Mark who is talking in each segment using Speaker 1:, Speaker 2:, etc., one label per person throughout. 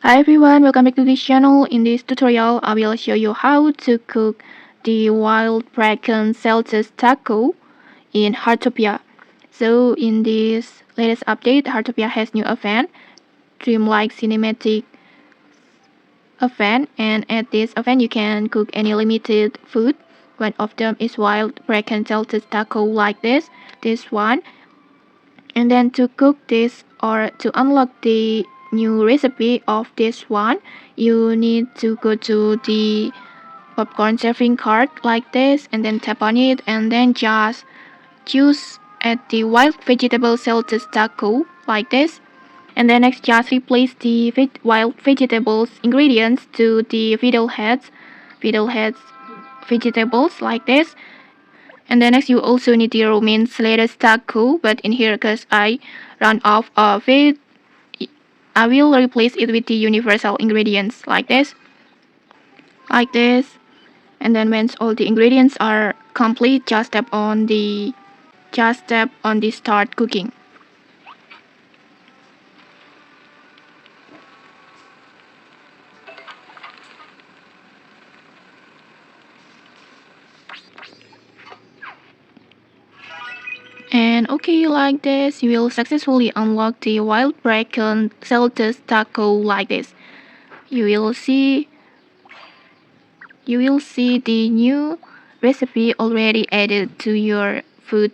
Speaker 1: Hi everyone, welcome back to this channel. In this tutorial, I will show you how to cook the wild bracken celtuce taco in Heartopia. So in this latest update, Heartopia has new event, Dreamlike Cinematic event, and at this event you can cook any limited food. One of them is wild bracken celtuce taco like this one. And then to cook this or to unlock the new recipe of this one, you need to go to the popcorn serving cart like this and then tap on it and then just choose at the wild vegetable celtuce taco like this. And then next just replace the wild vegetables ingredients to the fiddleheads vegetables like this. And then next you also need the romaine lettuce taco, but in here because I run off of it, I will replace it with the universal ingredients like this. And then once all the ingredients are complete, just tap on the start cooking. And okay, like this, you will successfully unlock the wild bracken celtuce taco like this. You will see the new recipe already added to your food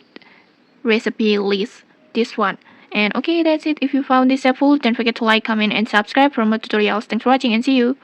Speaker 1: recipe list, this one. And okay, that's it. If you found this helpful, don't forget to like, comment, and subscribe for more tutorials. Thanks for watching and see you.